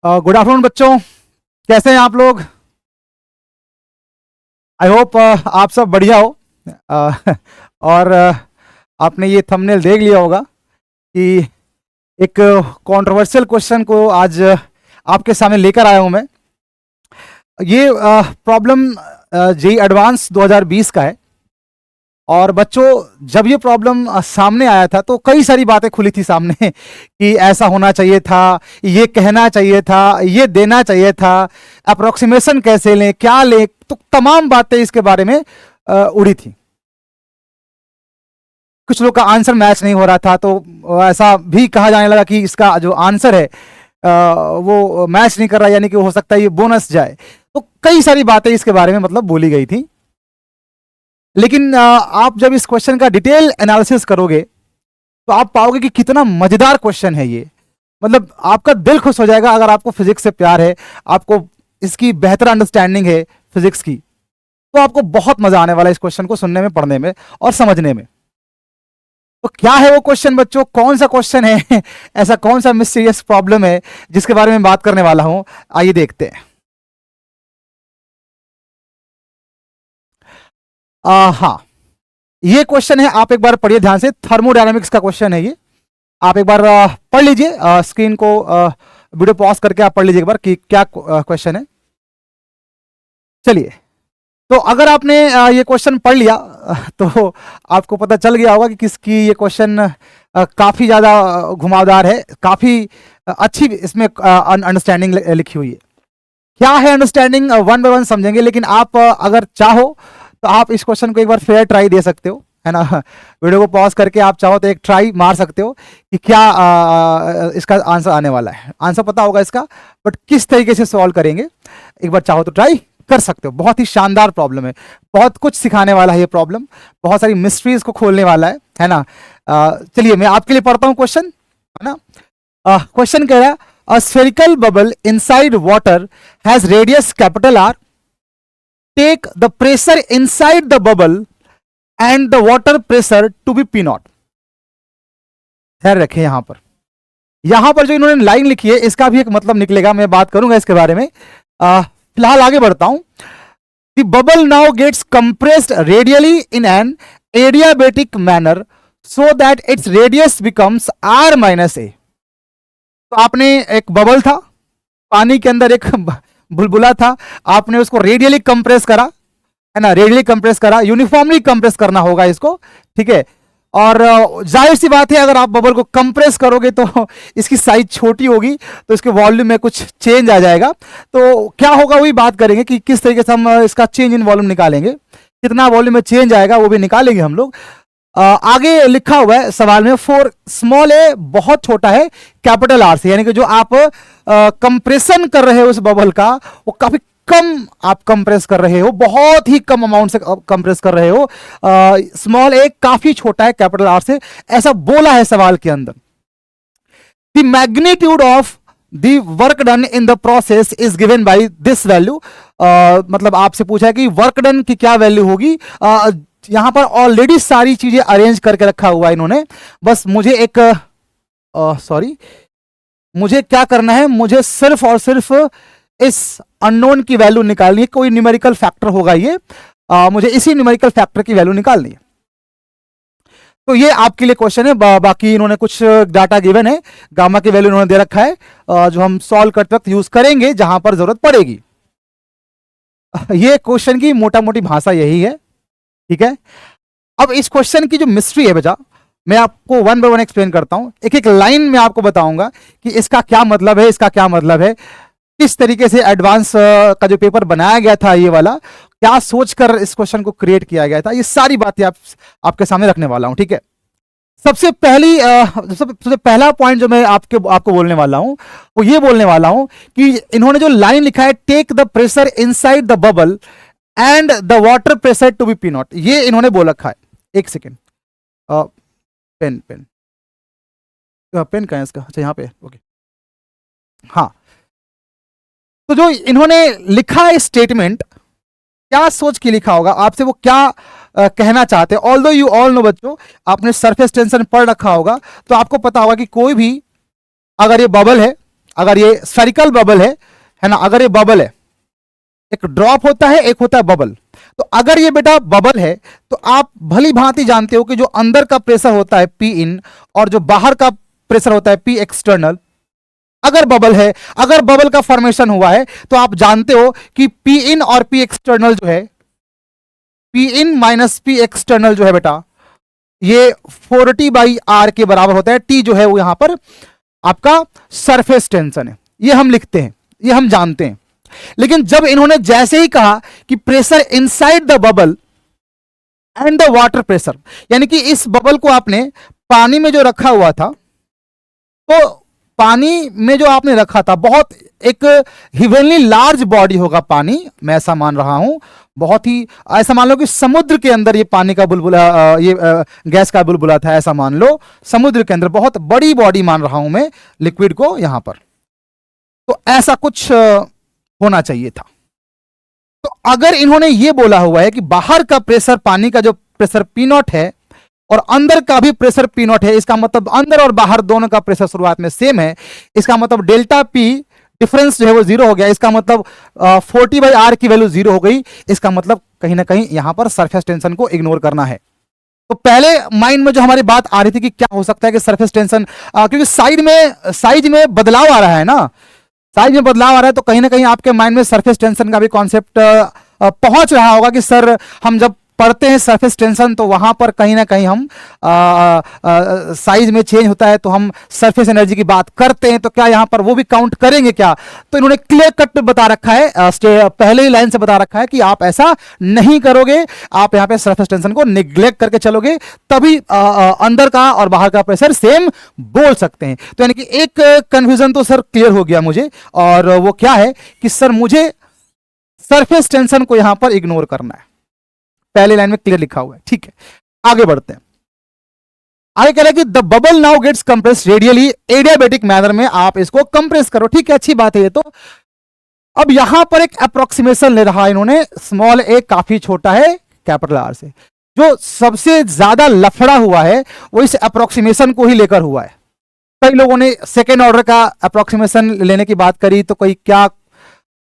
Good afternoon बच्चों, कैसे हैं आप लोग? आई होप आप सब बढ़िया हो। और आपने ये थंबनेल देख लिया होगा कि एक कंट्रोवर्शियल क्वेश्चन को आज आपके सामने लेकर आया हूं मैं। ये प्रॉब्लम जेईई एडवांस 2020 का है। और बच्चों, जब ये प्रॉब्लम सामने आया था तो कई सारी बातें खुली थी सामने कि ऐसा होना चाहिए था, ये कहना चाहिए था, ये देना चाहिए था, अप्रोक्सीमेशन कैसे लें, क्या लें, तो तमाम बातें इसके बारे में उड़ी थी। कुछ लोग का आंसर मैच नहीं हो रहा था, तो ऐसा भी कहा जाने लगा कि इसका जो आंसर है वो मैच नहीं कर रहा, यानी कि हो सकता है ये बोनस जाए। तो कई सारी बातें इसके बारे में मतलब बोली गई थी। लेकिन आप जब इस क्वेश्चन का डिटेल एनालिसिस करोगे तो आप पाओगे कि कितना मजेदार क्वेश्चन है ये। मतलब आपका दिल खुश हो जाएगा अगर आपको फिजिक्स से प्यार है, आपको इसकी बेहतर अंडरस्टैंडिंग है फिजिक्स की, तो आपको बहुत मजा आने वाला है इस क्वेश्चन को सुनने में, पढ़ने में और समझने में। तो क्या है वो क्वेश्चन बच्चों? कौन सा क्वेश्चन है? ऐसा कौन सा मिस्टीरियस प्रॉब्लम है जिसके बारे में बात करने वाला हूं? आइए देखते हैं। हाँ, ये क्वेश्चन है, आप एक बार पढ़िए ध्यान से। थर्मोडायनामिक्स का क्वेश्चन है ये। आप एक बार पढ़ लीजिए, स्क्रीन को वीडियो पॉज करके आप पढ़ लीजिए एक बार कि क्या क्वेश्चन है। चलिए, तो अगर आपने ये क्वेश्चन पढ़ लिया तो आपको पता चल गया होगा कि किसकी ये क्वेश्चन काफी ज्यादा घुमावदार है, काफी अच्छी इसमें अंडरस्टैंडिंग लिखी हुई है। क्या है अंडरस्टैंडिंग, वन बाय वन समझेंगे, लेकिन आप अगर चाहो तो आप इस क्वेश्चन को एक बार फेयर ट्राई दे सकते हो, है ना। वीडियो को पॉज करके आप चाहो तो एक ट्राई मार सकते हो कि क्या इसका आंसर आने वाला है। आंसर पता होगा इसका, बट किस तरीके से सॉल्व करेंगे एक बार चाहो तो ट्राई कर सकते हो। बहुत ही शानदार प्रॉब्लम है, बहुत कुछ सिखाने वाला है ये प्रॉब्लम, बहुत सारी मिस्ट्रीज को खोलने वाला है ना। चलिए मैं आपके लिए पढ़ता हूँ क्वेश्चन, है ना। क्वेश्चन कह रहा है, a spherical bubble inside water has radius capital R, take the pressure inside the bubble and the water pressure to be P naught. ध्यान रखें, यहां पर जो इन्होंने लाइन लिखी है इसका भी एक मतलब निकलेगा, मैं बात करूंगा इसके बारे में। फिलहाल आगे बढ़ता हूं। The bubble now gets compressed radially in an adiabatic manner so that its radius becomes r minus a. तो आपने एक बबल था, पानी के अंदर एक बुलबुला था, आपने उसको रेडियली कंप्रेस करा, है ना, रेडियली कंप्रेस करा, यूनिफॉर्मली कंप्रेस करना होगा इसको, ठीक है। और जाहिर सी बात है अगर आप बबल को कंप्रेस करोगे तो इसकी साइज छोटी होगी, तो इसके वॉल्यूम में कुछ चेंज आ जाएगा। तो क्या होगा वही बात करेंगे कि किस तरीके से हम इसका चेंज इन वॉल्यूम निकालेंगे, कितना वॉल्यूम में चेंज आएगा वो भी निकालेंगे हम लोग। आगे लिखा हुआ है सवाल में, फॉर स्मॉल ए बहुत छोटा है कैपिटल आर से, यानी कि जो आप कंप्रेशन कर रहे हो उस बबल का वो काफी कम आप कंप्रेस कर रहे हो, बहुत ही कम अमाउंट से कंप्रेस कर रहे हो। स्मॉल ए काफी छोटा है कैपिटल आर से, ऐसा बोला है सवाल के अंदर। The magnitude of the work done in the process is given by this value. मतलब आपसे पूछा है कि वर्क डन की क्या वैल्यू होगी। यहां पर ऑलरेडी सारी चीजें अरेंज करके रखा हुआ है इन्होंने, बस मुझे एक मुझे क्या करना है, मुझे सिर्फ और सिर्फ इस अननोन की वैल्यू निकालनी है। कोई न्यूमेरिकल फैक्टर होगा ये, मुझे इसी न्यूमेरिकल फैक्टर की वैल्यू निकालनी है। तो ये आपके लिए क्वेश्चन है। बाकी इन्होंने कुछ डाटा गिवन है, गामा की वैल्यू इन्होंने दे रखा है, जो हम सॉल्व करते वक्त यूज करेंगे जहां पर जरूरत पड़ेगी। ये क्वेश्चन की मोटा मोटी भाषा यही है, ठीक है। अब इस क्वेश्चन की जो मिस्ट्री है बेटा, मैं आपको वन बाय वन एक्सप्लेन करता हूं, एक एक लाइन में आपको बताऊंगा कि इसका क्या मतलब है, इसका क्या मतलब है, किस तरीके से एडवांस का जो पेपर बनाया गया था ये वाला, क्या सोचकर इस क्वेश्चन को क्रिएट किया गया था, ये सारी बातें आपके सामने रखने वाला हूं, ठीक है। सबसे पहला पॉइंट जो मैं आपको बोलने वाला हूं वो ये बोलने वाला हूं कि इन्होंने जो लाइन लिखा है, take the pressure inside the bubble and the water pressure to be P naught, ये इन्होंने बोल रखा है। एक सेकेंड, पेन कहाँ है इसका? अच्छा यहाँ पे, ओके। हाँ, तो जो इन्होंने लिखा है स्टेटमेंट, क्या सोच के लिखा होगा, आपसे वो क्या कहना चाहते हैं। ऑल्दो यू ऑल नो बच्चों, आपने सरफेस टेंशन पढ़ रखा होगा, तो आपको पता होगा कि कोई भी अगर ये बबल है, अगर ये स्फेरिकल बबल है ना, अगर ये बबल है, एक ड्रॉप होता है, एक होता है बबल। तो अगर ये बेटा बबल है तो आप भली भांति जानते हो कि जो अंदर का प्रेशर होता है पी इन और जो बाहर का प्रेशर होता है पी एक्सटर्नल, अगर बबल है, अगर बबल का फॉर्मेशन हुआ है तो आप जानते हो कि पी इन और पी एक्सटर्नल जो है, P in minus P external जो है बेटा, ये 4T/R के बराबर होता है। टी जो है वो यहां पर आपका सरफेस टेंशन है, ये हम लिखते हैं, ये हम जानते हैं। लेकिन जब इन्होंने जैसे ही कहा कि pressure inside the bubble and the water pressure, यानी कि इस बबल को आपने पानी में जो रखा हुआ था, तो पानी में जो आपने रखा था, बहुत एक हिवेनली लार्ज बॉडी होगा पानी, मैं ऐसा मान रहा हूं, बहुत ही, ऐसा मान लो कि समुद्र के अंदर ये पानी का बुलबुला, ये गैस का बुलबुला था, ऐसा मान लो समुद्र के अंदर बहुत बड़ी बॉडी मान रहा हूं मैं लिक्विड को यहां पर। तो ऐसा कुछ होना चाहिए था। तो अगर इन्होंने ये बोला हुआ है कि बाहर का प्रेशर, पानी का जो प्रेशर पी नॉट है और अंदर का भी प्रेशर पी नॉट है, इसका मतलब अंदर और बाहर दोनों का प्रेशर शुरुआत में सेम है, इसका मतलब डेल्टा पी डिफरेंस जो है वो जीरो हो गया, इसका मतलब 4T/R की वैल्यू जीरो हो गई, इसका मतलब कहीं ना कहीं यहां पर सरफेस टेंशन को इग्नोर करना है। तो पहले माइंड में जो हमारी बात आ रही थी कि क्या हो सकता है कि सरफेस टेंशन, क्योंकि साइज में बदलाव आ रहा है ना, साइज में बदलाव आ रहा है, तो कहीं ना कहीं आपके माइंड में सरफेस टेंशन का भी कॉन्सेप्ट पहुंच रहा होगा कि सर हम जब पढ़ते हैं सरफेस टेंशन तो वहां पर कहीं ना कहीं हम साइज में चेंज होता है तो हम सरफेस एनर्जी की बात करते हैं, तो क्या यहां पर वो भी काउंट करेंगे क्या? तो इन्होंने क्लियर कट बता रखा है, पहले ही लाइन से बता रखा है कि आप ऐसा नहीं करोगे, आप यहां पे सरफेस टेंशन को निग्लेक्ट करके चलोगे, तभी अंदर का और बाहर का प्रेशर सेम बोल सकते हैं। तो यानी कि एक कंफ्यूजन तो सर क्लियर हो गया मुझे, और वो क्या है कि सर मुझे सरफेस टेंशन को यहां पर इग्नोर करना है, पहले लाइन में क्लियर लिखा हुआ है। ठीक है, आगे बढ़ते हैं। आगे कह रहा है कि the bubble now gets compress radially adiabatic manner में, आप इसको कंप्रेस करो। ठीक है, अच्छी बात है ये तो। अब यहां पर एक अप्रोक्सीमेशन ले रहा है इन्होंने, स्मॉल ए काफी छोटा है कैपिटल आर से। जो सबसे ज्यादा लफड़ा हुआ है वो इस अप्रोक्सीमेशन को ही लेकर हुआ है। कई लोगों ने सेकेंड ऑर्डर का अप्रोक्सीमेशन लेने की बात करी, तो कोई क्या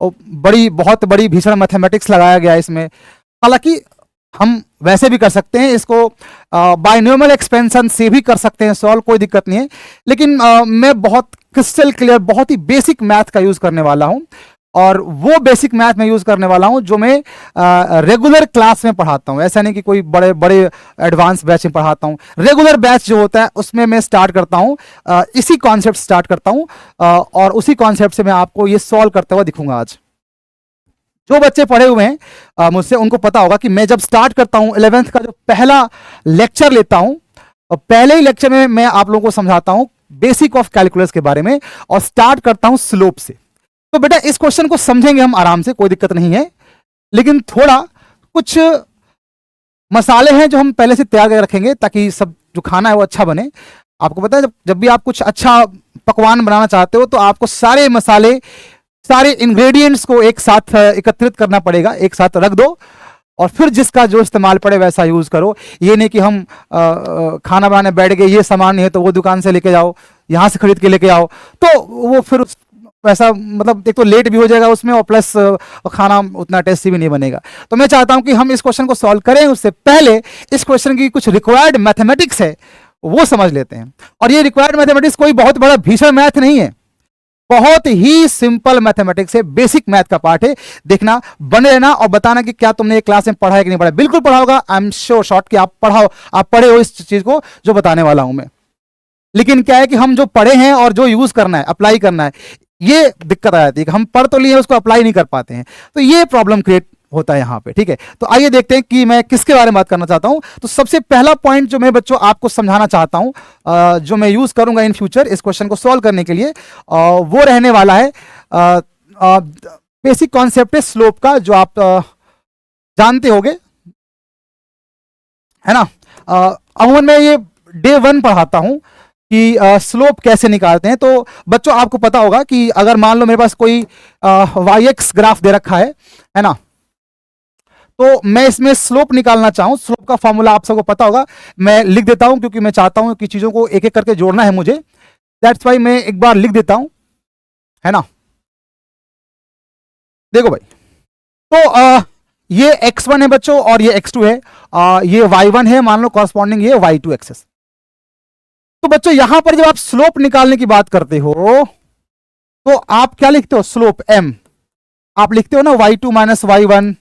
बहुत बड़ी भीषण मैथमेटिक्स लगाया गया इसमें। हालांकि हम वैसे भी कर सकते हैं इसको, बाइनोमियल एक्सपेंशन से भी कर सकते हैं सॉल्व, कोई दिक्कत नहीं है। लेकिन मैं बहुत क्रिस्टल क्लियर, बहुत ही बेसिक मैथ का यूज करने वाला हूं, और वो बेसिक मैथ में यूज करने वाला हूं जो मैं रेगुलर क्लास में पढ़ाता हूं। ऐसा नहीं कि कोई बड़े बड़े एडवांस बैच में पढ़ाता हूं, रेगुलर बैच जो होता है उसमें मैं स्टार्ट करता हूं, इसी कॉन्सेप्ट स्टार्ट करता हूं, और उसी कॉन्सेप्ट से मैं आपको ये सॉल्व करते हुए दिखूंगा आज। जो बच्चे पढ़े हुए हैं मुझसे, उनको पता होगा कि मैं जब स्टार्ट करता हूं 11th का जो पहला लेक्चर लेता हूं, और पहले ही लेक्चर में मैं आप लोगों को समझाता हूं बेसिक ऑफ कैलकुलस के बारे में, और स्टार्ट करता हूं स्लोप से। तो बेटा इस क्वेश्चन को समझेंगे हम आराम से, कोई दिक्कत नहीं है, लेकिन थोड़ा कुछ मसाले हैं जो हम पहले से तैयार करके रखेंगे ताकि सब जो खाना है वो अच्छा बने। आपको पता है जब भी आप कुछ अच्छा पकवान बनाना चाहते हो तो आपको सारे मसाले, सारे इंग्रेडिएंट्स को एक साथ एकत्रित करना पड़ेगा, एक साथ रख दो, और फिर जिसका जो इस्तेमाल पड़े वैसा यूज करो। ये नहीं कि हम खाना बनाने बैठ गए, ये सामान नहीं है तो वो दुकान से लेके जाओ, यहां से खरीद के लेके आओ, तो वो फिर वैसा, मतलब एक तो लेट भी हो जाएगा उसमें, और प्लस खाना उतना टेस्टी भी नहीं बनेगा। तो मैं चाहता हूं कि हम इस क्वेश्चन को सॉल्व करें, उससे पहले इस क्वेश्चन की कुछ रिक्वायर्ड मैथमेटिक्स है वो समझ लेते हैं। और ये रिक्वायर्ड मैथमेटिक्स कोई बहुत बड़ा भीषण मैथ नहीं है, बहुत ही सिंपल मैथमेटिक्स है, बेसिक मैथ का पार्ट है। देखना, बने रहना और बताना कि क्या तुमने ये क्लास में पढ़ा है कि नहीं पढ़ा। बिल्कुल पढ़ा होगा, आई एम श्योर शॉर्ट कि आप पढ़े हो इस चीज को जो बताने वाला हूं मैं। लेकिन क्या है कि हम जो पढ़े हैं और जो यूज करना है, अप्लाई करना है, ये दिक्कत आ जाती है कि हम पढ़ तो लिए उसको अप्लाई नहीं कर पाते हैं, तो ये प्रॉब्लम क्रिएट होता है यहां पे। ठीक है, तो आइए देखते हैं कि मैं किसके बारे में बात करना चाहता हूं। तो सबसे पहला पॉइंट जो मैं बच्चों आपको समझाना चाहता हूं, जो मैं यूज करूंगा इन फ्यूचर इस क्वेश्चन को सॉल्व करने के लिए, वो रहने वाला है बेसिक कॉन्सेप्ट है स्लोप का, जो आप जानते होंगे, है ना। अमूमन मैं ये डे 1 पढ़ाता हूं कि स्लोप कैसे निकालते हैं। तो बच्चों आपको पता होगा कि अगर मान लो मेरे पास कोई y-x ग्राफ दे रखा है ना, तो मैं इसमें स्लोप निकालना चाहूं, स्लोप का फॉर्मूला आप सबको पता होगा, मैं लिख देता हूं क्योंकि मैं चाहता हूं कि चीजों को एक एक करके जोड़ना है मुझे, दैट्स वाई मैं एक बार लिख देता हूं। है ना। देखो भाई, तो ये x1 है बच्चों और ये x2 है, ये y1 है, मान लो कॉरस्पॉन्डिंग ये y2 एक्सेस। तो बच्चों यहां पर जब आप स्लोप निकालने की बात करते हो तो आप क्या लिखते हो, स्लोप m आप लिखते हो ना y2 minus y1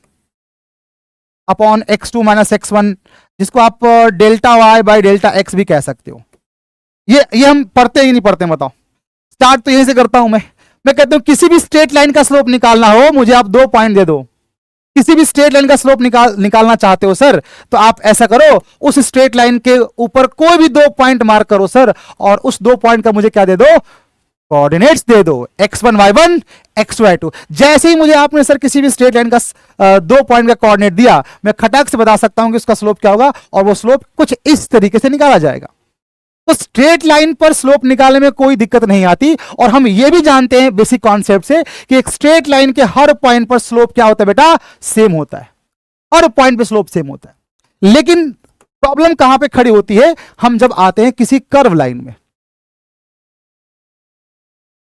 upon x2 minus x1, जिसको आप delta y by delta x भी कह सकते हो। ये हम पढ़ते ही नहीं पढ़ते, बताओ। स्टार्ट तो यहीं से करता हूं मैं कहता हूं किसी भी स्ट्रेट लाइन का स्लोप निकालना हो, मुझे आप 2 पॉइंट दे दो। किसी भी स्ट्रेट लाइन का स्लोप निकालना चाहते हो सर, तो आप ऐसा करो, उस स्ट्रेट लाइन के ऊपर कोई भी 2 पॉइंट मार्क करो सर, और उस 2 पॉइंट का मुझे क्या दे दो, कोऑर्डिनेट्स दे दो, x1 y1 x2 y2। जैसे ही मुझे आपने सर किसी भी स्ट्रेट लाइन का 2 पॉइंट का कोऑर्डिनेट दिया, मैं खटाक से बता सकता हूं कि उसका स्लोप क्या होगा, और वो स्लोप कुछ इस तरीके से निकाला जाएगा। तो स्ट्रेट लाइन पर स्लोप निकालने में कोई दिक्कत नहीं आती, और हम ये भी जानते हैं बेसिक कॉन्सेप्ट से कि एक स्ट्रेट लाइन के हर पॉइंट पर स्लोप क्या होता है बेटा, सेम होता है। हर पॉइंट पे स्लोप सेम होता है। लेकिन प्रॉब्लम कहां पे खड़ी होती है, हम जब आते हैं किसी कर्व लाइन में।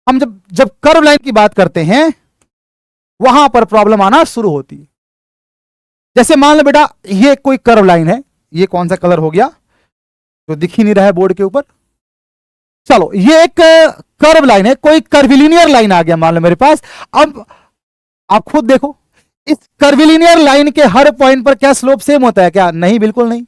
हम जब कर्व लाइन की बात करते हैं, वहां पर प्रॉब्लम आना शुरू होती है। जैसे मान लो बेटा ये कोई कर्व लाइन है, ये कौन सा कलर हो गया जो दिख ही नहीं रहा है बोर्ड के ऊपर, चलो ये एक कर्व लाइन है, कोई कर्विलिनियर लाइन आ गया मान लो मेरे पास। अब आप खुद देखो, इस कर्विलिनियर लाइन के हर पॉइंट पर क्या स्लोप सेम होता है क्या, नहीं, बिल्कुल नहीं।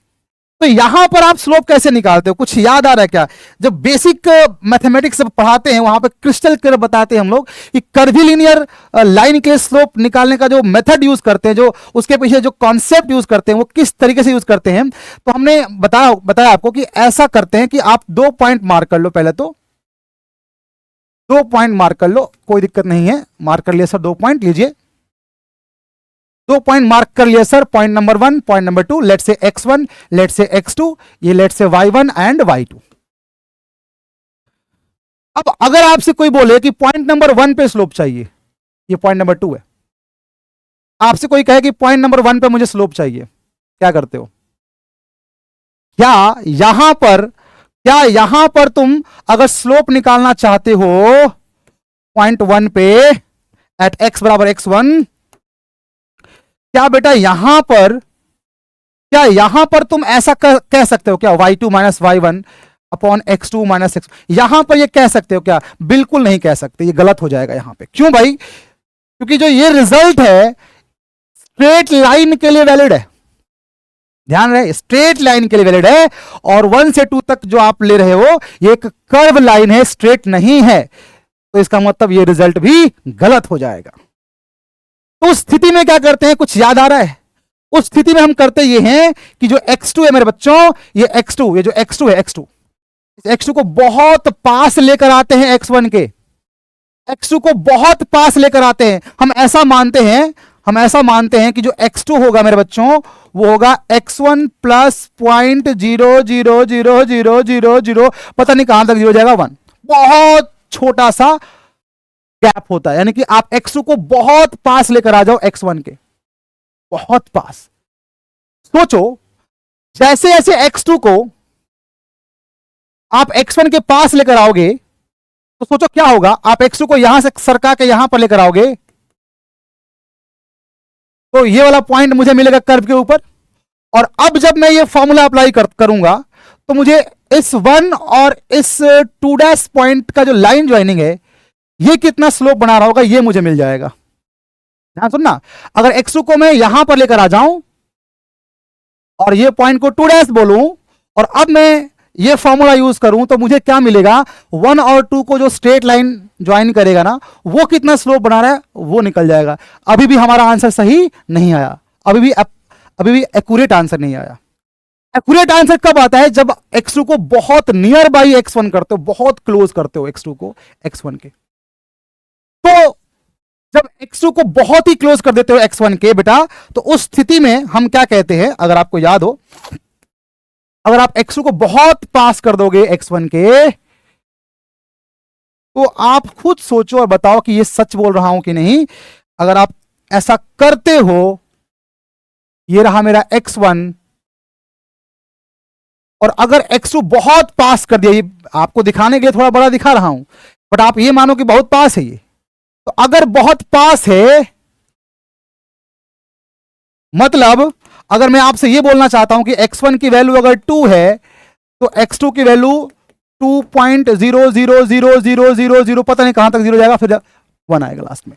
तो यहां पर आप स्लोप कैसे निकालते हो, कुछ याद आ रहा है क्या? जब बेसिक मैथमेटिक्स पढ़ाते हैं वहां पर क्रिस्टल क्लियर बताते हैं हम लोग कि कर्विलिनियर लाइन के स्लोप निकालने का जो मेथड यूज करते हैं, जो उसके पीछे जो कॉन्सेप्ट यूज करते हैं, वो किस तरीके से यूज करते हैं। तो हमने बताया आपको कि ऐसा करते हैं कि आप 2 पॉइंट मार्क कर लो, पहले तो 2 पॉइंट मार्क कर लो, कोई दिक्कत नहीं है, मार्क कर लिया सर, 2 पॉइंट लीजिए। 2 पॉइंट मार्क कर लिया sir, point number 1, point number 2, let से x1, लेट से x2, ये लेट से y1 एंड y2। अब अगर आपसे कोई बोले कि पॉइंट नंबर 1 पे स्लोप चाहिए, ये पॉइंट नंबर 2 है, आपसे कोई कहे कि पॉइंट नंबर 1 पे मुझे स्लोप चाहिए, क्या करते हो? क्या यहां पर तुम अगर स्लोप निकालना चाहते हो पॉइंट 1 पे एट x बराबर x1, क्या बेटा यहां पर तुम ऐसा कह सकते हो क्या, y2 minus y1 upon x2 minus x, यहां पर ये कह सकते हो क्या? बिल्कुल नहीं कह सकते, ये गलत हो जाएगा यहां पे। क्यों भाई? क्योंकि जो ये रिजल्ट है स्ट्रेट लाइन के लिए वैलिड है, ध्यान रहे, स्ट्रेट लाइन के लिए वैलिड है, और 1 से 2 तक जो आप ले रहे हो ये एक कर्व लाइन है, स्ट्रेट नहीं है, तो इसका मतलब ये रिजल्ट भी गलत हो जाएगा। तो उस स्थिति में क्या करते हैं, कुछ याद आ रहा है? उस स्थिति में हम करते ये हैं कि जो x2 है मेरे बच्चों, ये x2, ये जो x2 है, x2 को बहुत पास लेकर आते हैं x1 के, x2 को बहुत पास लेकर आते हैं। हम ऐसा मानते हैं कि जो x2 होगा मेरे बच्चों, वो होगा x1 प्लस 0.00000, पता नहीं कहां तक जीरो जाएगा, 1, बहुत छोटा सा गैप होता है। यानी कि आप x2 को बहुत पास लेकर आ जाओ x1 के, बहुत पास। सोचो जैसे जैसे x2 को आप x1 के पास लेकर आओगे तो सोचो क्या होगा, आप x2 को यहां से सरका के यहां पर लेकर आओगे तो ये वाला पॉइंट मुझे मिलेगा कर्व के ऊपर, और अब जब मैं ये फॉर्मूला अप्लाई करूंगा तो मुझे इस 1 और इस 2' पॉइंट का जो लाइन ज्वाइनिंग है ये कितना स्लोप बना रहा होगा, ये मुझे मिल जाएगा। ध्यान सुनना, अगर x2 को मैं यहां पर लेकर आ जाऊं और ये पॉइंट को 2' बोलूं, और अब मैं ये फॉर्मूला यूज करूं, तो मुझे क्या मिलेगा, 1 और 2 को जो स्ट्रेट लाइन ज्वाइन करेगा ना, वो कितना स्लोप बना रहा है वो निकल जाएगा। अभी भी हमारा आंसर सही नहीं आया, अभी भी एक्यूरेट आंसर नहीं आया। एक्यूरेट आंसर कब आता है, जब x2 को बहुत नियर बाई x1 करते हो, बहुत क्लोज करते हो x2 को x1 के। तो जब x2 को बहुत ही क्लोज कर देते हो x1 के बेटा, तो उस स्थिति में हम क्या कहते हैं, अगर आपको याद हो, अगर आप x2 को बहुत पास कर दोगे x1 के, तो आप खुद सोचो और बताओ कि ये सच बोल रहा हूं कि नहीं। अगर आप ऐसा करते हो, ये रहा मेरा x1, और अगर x2 बहुत पास कर दिया, ये आपको दिखाने के लिए थोड़ा बड़ा दिखा रहा हूं, बट आप ये मानो कि बहुत पास है ये, तो अगर बहुत पास है, मतलब अगर मैं आपसे ये बोलना चाहता हूं कि x1 की वैल्यू अगर 2 है तो x2 की वैल्यू 2.0000000 पता नहीं कहां तक जीरो जाएगा, फिर 1 आएगा लास्ट में।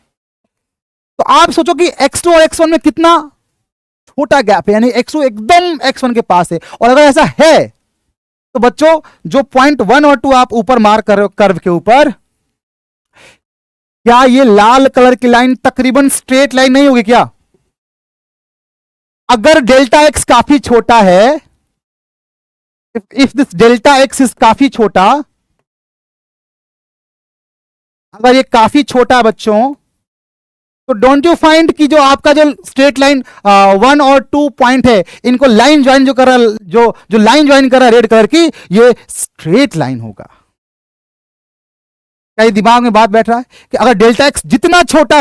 तो आप सोचो कि x2 और x1 में कितना छोटा गैप है, यानी x2 एकदम x1 के पास है। और अगर ऐसा है तो बच्चों जो पॉइंट 1 और 2 आप ऊपर मार्क कर रहे हो कर्व के ऊपर, क्या ये लाल कलर की लाइन तकरीबन स्ट्रेट लाइन नहीं होगी क्या? अगर डेल्टा एक्स काफी छोटा है, if this delta x is काफी छोटा, अगर ये काफी छोटा है बच्चों, तो डोंट यू फाइंड कि जो आपका जो स्ट्रेट लाइन 1 और 2 पॉइंट है, इनको लाइन ज्वाइन जो कर रहा, जो लाइन ज्वाइन कर रहा है रेड कलर की, ये स्ट्रेट लाइन होगा। क्या दिमाग में बात बैठ रहा है कि अगर डेल्टा एक्स जितना छोटा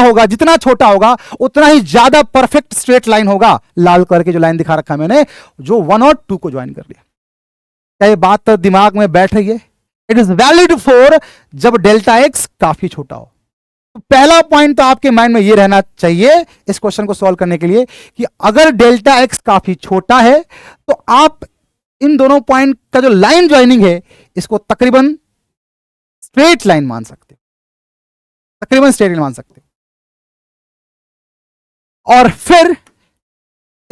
होगा उतना ही ज्यादा परफेक्ट स्ट्रेट लाइन होगा। लाल कलर की जो लाइन दिखा रखा है मैंने, जो 1 और 2 को ज्वाइन कर लिया। क्या ये बात तो दिमाग में बैठ रही है? इट इज वैलिड फॉर जब डेल्टा एक्स काफी छोटा हो। तो पहला पॉइंट तो आपके माइंड में ये रहना चाहिए इस क्वेश्चन को सॉल्व करने के लिए कि अगर डेल्टा एक्स काफी छोटा है तो आप इन दोनों पॉइंट का जो लाइन ज्वाइनिंग है इसको तकरीबन स्ट्रेट लाइन मान सकते हो, तकरीबन स्ट्रेट लाइन मान सकते हो। और फिर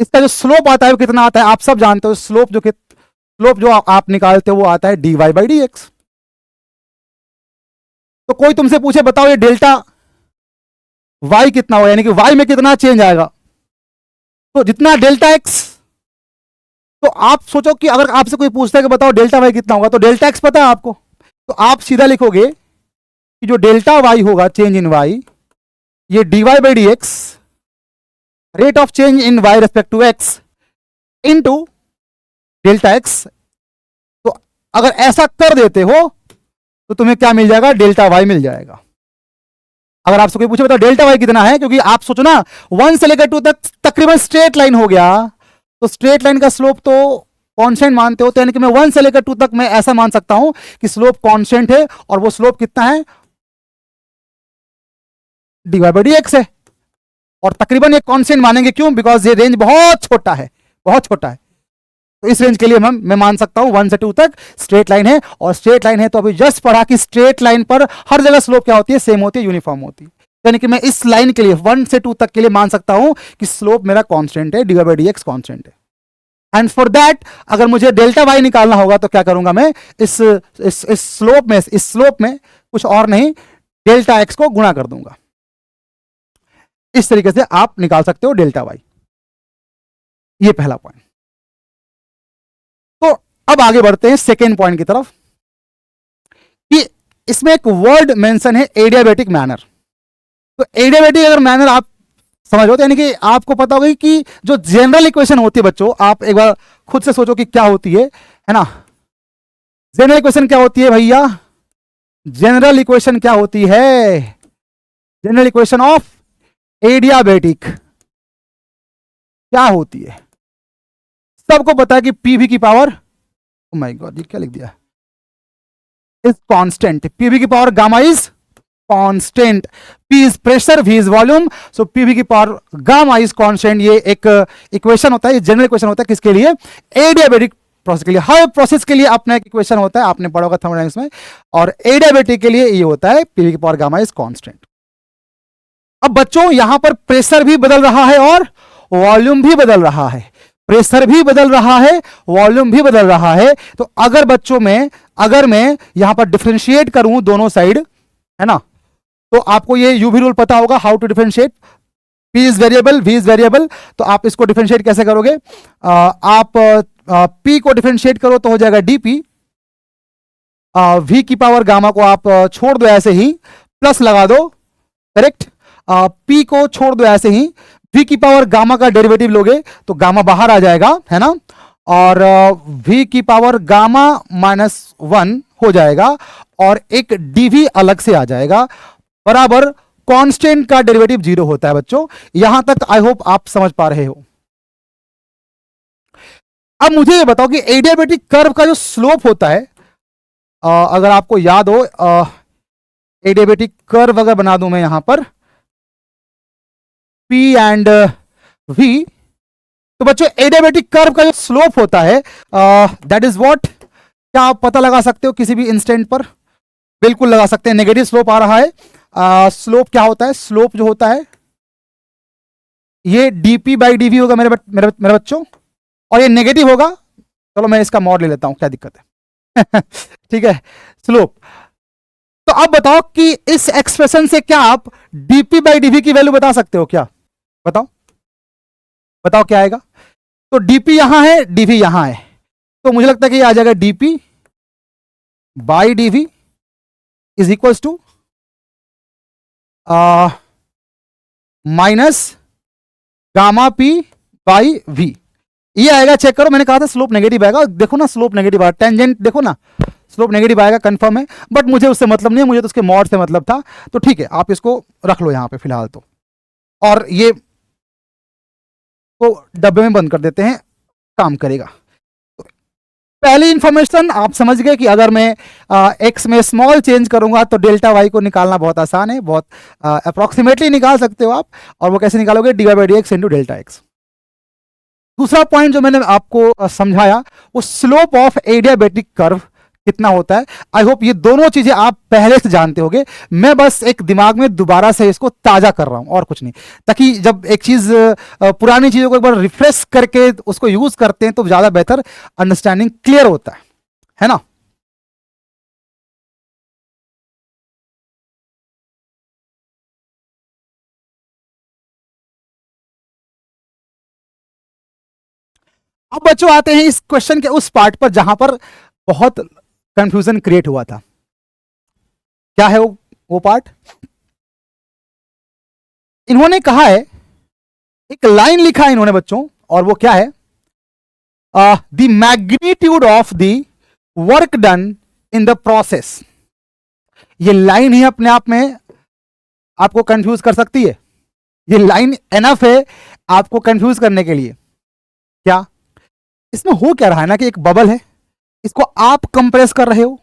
इसका जो स्लोप आता है वो कितना आता है आप सब जानते हो। स्लोप जो आप निकालते हो वो आता है dy बाई डी एक्स। तो कोई तुमसे पूछे बताओ ये डेल्टा y कितना हो, यानी कि y में कितना चेंज आएगा, तो जितना डेल्टा x, तो आप सोचो कि अगर आपसे कोई पूछता है कि बताओ डेल्टा y कितना होगा, तो डेल्टा x पता है आपको, तो आप सीधा लिखोगे कि जो डेल्टा y होगा, चेंज इन y, ये dy by D X, rate of change in y respect to x into delta x। तो अगर ऐसा कर देते हो तो तुम्हें क्या मिल जाएगा? डेल्टा y मिल जाएगा। अगर आपसे कोई पूछे बताओ डेल्टा y कितना है, क्योंकि आप सोचो ना 1 से लेकर 2 तक तकरीबन स्ट्रेट लाइन हो गया, तो स्ट्रेट लाइन का स्लोप तो कांस्टेंट मानते हो, तो यानी कि मैं 1 से लेकर 2 तक मैं ऐसा मान सकता हूं कि स्लोप कांस्टेंट है, और वो स्लोप कितना है? dy बाई डी एक्स है। और तकरीबन ये कांस्टेंट मानेंगे, क्यों? बिकॉज ये रेंज बहुत छोटा है, बहुत छोटा है। तो इस रेंज के लिए मैं मान सकता हूं 1 से 2 तक स्ट्रेट लाइन है, और स्ट्रेट लाइन है तो अभी जस्ट पढ़ा कि स्ट्रेट लाइन पर हर जगह स्लोप क्या होती है? सेम होती है, यूनिफॉर्म होती है। यानी कि मैं इस लाइन के लिए 1 से 2 तक के लिए मान सकता हूं कि स्लोप मेरा कांस्टेंट है, D by D x constant है। एंड फॉर दैट अगर मुझे डेल्टा वाई निकालना होगा तो क्या करूंगा मैं? इस स्लोप में कुछ और नहीं, डेल्टा एक्स को गुणा कर दूंगा। इस तरीके से आप निकाल सकते हो डेल्टा वाई। ये पहला पॉइंट। तो अब आगे बढ़ते हैं सेकेंड पॉइंट की तरफ, कि इसमें एक वर्ड मेंशन है एडियाबेटिक मैनर। तो एडियाबेटिक अगर मैनर आप समझो तो यानी कि आपको पता होगा कि जो जनरल इक्वेशन होती है बच्चों, आप एक बार खुद से सोचो कि क्या होती है ना? जनरल इक्वेशन क्या होती है भैया? जनरल इक्वेशन क्या होती है? जनरल इक्वेशन ऑफ एडियाबेटिक क्या होती है? सबको पता है कि पीवी की पावर, ओह माय गॉड ये क्या लिख दिया, इज कांस्टेंट। पीवी की power gamma is constant. P is pressure, V is volume, so PV की पावर गामा इज कांस्टेंट। ये एक इक्वेशन होता है, जनरल इक्वेशन होता है किसके लिए? एडियाबेटिक प्रोसेस के लिए। हर प्रोसेस के लिए अपना एक इक्वेशन होता है, आपने पढ़ा होगा थर्मोडायनामिक्स में, और एडियाबेटिक के लिए ये होता है पीवी की पावर गामा इज कांस्टेंट। अब बच्चों यहां पर प्रेशर भी बदल रहा है और वॉल्यूम भी बदल रहा है। प्रेशर भी बदल रहा है, वॉल्यूम भी बदल रहा है। तो अगर बच्चों में, अगर मैं यहां पर डिफरेंशिएट करूं दोनों साइड, है ना, तो आपको ये यूवी रूल पता होगा, how to differentiate. P is variable, V is variable, तो आप इसको डिफरेंशिएट कैसे करोगे? आप P को डिफरेंशिएट करो तो हो जाएगा dP, V की पावर गामा को आप छोड़ दो ऐसे ही, प्लस लगा दो, करेक्ट। P को छोड़ दो ऐसे ही, V की पावर गामा का डेरिवेटिव लोगे तो गामा बाहर आ जाएगा, है ना, और V की पावर गामा -1 हो जाएगा, और एक dV अलग से आ जाएगा, बराबर कांस्टेंट का डेरिवेटिव 0 होता है बच्चों। यहां तक आई होप आप समझ पा रहे हो। अब मुझे ये बताओ कि एडियाबेटिक कर्व का जो स्लोप होता है, अगर आपको याद हो, एडियाबेटिक कर्व अगर बना दूं मैं यहां पर, P एंड V। तो बच्चों एडियाबेटिक कर्व का जो स्लोप होता है दैट इज व्हाट, क्या आप पता लगा सकते हो किसी भी इंस्टेंट पर? बिल्कुल लगा सकते हैं। नेगेटिव स्लोप आ रहा है। स्लोप क्या होता है? स्लोप जो होता है ये dp बाई dv होगा मेरे बच्चों, और ये नेगेटिव होगा। चलो मैं इसका मॉड ले लेता हूं, क्या दिक्कत है? ठीक है, स्लोप। तो अब बताओ कि इस एक्सप्रेशन से क्या आप dp बाई dv की वैल्यू बता सकते हो क्या? बताओ बताओ क्या आएगा? तो dp यहां है, dv यहां है, तो मुझे लगता है कि ये आ जाएगा dp by dv is equals to minus gamma p by v। ये आएगा, चेक करो, मैंने कहा था स्लोप नेगेटिव आएगा। देखो ना, स्लोप नेगेटिव आएगा, टेंजेंट देखो ना, स्लोप नेगेटिव आएगा, कंफर्म है। बट मुझे उससे मतलब नहीं है, मुझे तो उसके मॉड से मतलब था। तो ठीक है, आप इसको रख लो यहां पे फिलहाल तो, और ये को डब्बे में बंद कर देते हैं, काम करेगा। पहली इंफॉर्मेशन आप समझ गए कि अगर मैं एक्स में स्मॉल चेंज करूंगा तो डेल्टा वाई को निकालना बहुत आसान है, बहुत अप्रोक्सीमेटली निकाल सकते हो आप। और वो कैसे निकालोगे? D Y by D X into delta X. दूसरा पॉइंट जो मैंने आपको समझाया वो स्लोप ऑफ एडियाबेटिक कर्व कितना होता है। आई होप ये दोनों चीजें आप पहले से जानते होंगे, मैं बस एक दिमाग में दोबारा से इसको ताजा कर रहा हूं और कुछ नहीं, ताकि जब एक चीज पुरानी चीजों को एक बार रिफ्रेश करके उसको यूज करते हैं तो ज्यादा बेहतर अंडरस्टैंडिंग क्लियर होता है ना? अब बच्चों आते हैं इस क्वेश्चन के उस पार्ट पर जहां पर बहुत कंफ्यूजन क्रिएट हुआ था। क्या है वो पार्ट? इन्होंने कहा है, एक लाइन लिखा है इन्होंने बच्चों, और वो क्या है? The magnitude of the work done in the process. ये लाइन ही अपने आप में आपको कंफ्यूज कर सकती है। ये लाइन एनफ है आपको कंफ्यूज करने के लिए। क्या इसमें हो क्या रहा है ना कि एक बबल है, इसको आप कंप्रेस कर रहे हो,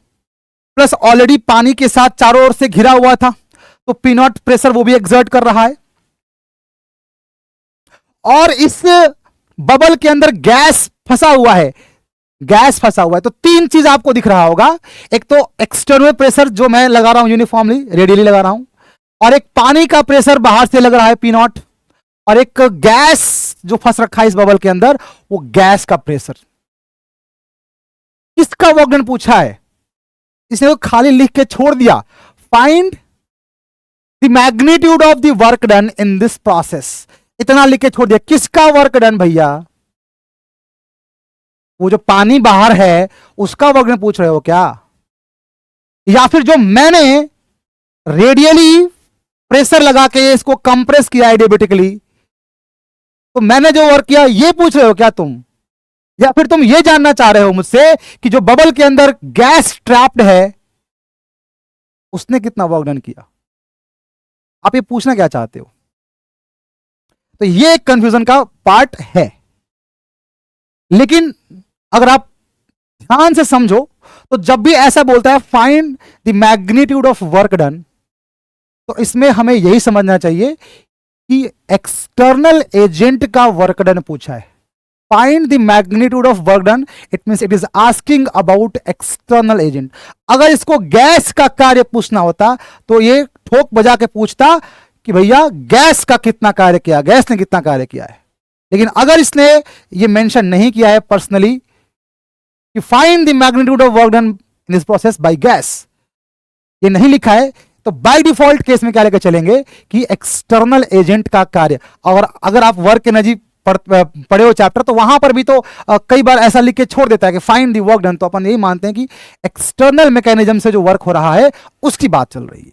प्लस ऑलरेडी पानी के साथ चारों ओर से घिरा हुआ था, तो पी नॉट प्रेशर वो भी एक्सर्ट कर रहा है, और इस बबल के अंदर गैस फंसा हुआ है, गैस फंसा हुआ है। तो तीन चीज आपको दिख रहा होगा, एक तो एक्सटर्नल प्रेशर जो मैं लगा रहा हूं यूनिफॉर्मली रेडियली लगा रहा हूं, और एक पानी का प्रेशर बाहर से लग रहा है पी नॉट, और एक गैस जो फंस रखा है इस बबल के अंदर, वो गैस का प्रेशर। किसका वर्क डन पूछा है? इसने वो खाली लिख के छोड़ दिया, find the magnitude of the work done in this process, इतना लिख के छोड़ दिया। किसका वर्क डन भैया? वो जो पानी बाहर है उसका वर्क डन पूछ रहे हो क्या? या फिर जो मैंने रेडियली प्रेशर लगा के इसको कंप्रेस किया एडियाबेटिकली, तो मैंने जो वर्क किया ये पूछ रहे हो क्या तुम? या फिर तुम ये जानना चाह रहे हो मुझसे कि जो बबल के अंदर गैस ट्रैप्ड है उसने कितना वर्क डन किया? आप ये पूछना क्या चाहते हो? तो ये एक कंफ्यूजन का पार्ट है। लेकिन अगर आप ध्यान से समझो तो जब भी ऐसा बोलता है find the magnitude of work done, तो इसमें हमें यही समझना चाहिए कि एक्सटर्नल एजेंट का वर्क डन पूछा है। Find the magnitude of work done, it means it is asking about external agent. अगर इसको गैस का कार्य पूछना होता तो ये ठोक बजा के पूछता कि भैया गैस का कितना कार्य किया, गैस ने कितना कार्य किया है। लेकिन अगर इसने ये मेंशन नहीं किया है पर्सनली कि find the magnitude of work done in this process by gas, ये नहीं लिखा है, तो बाय डिफॉल्ट केस में क्या लेकर चलेंगे कि एक्सटर्नल एजेंट का कार्य। और अगर आप वर्क एनर्जी पढ़े हो चैप्टर, तो वहां पर भी तो कई बार ऐसा लिख के छोड़ देता है कि फाइंड द वर्क डन, तो अपन यही मानते हैं कि एक्सटर्नल मैकेनिज्म से जो वर्क हो रहा है उसकी बात चल रही है।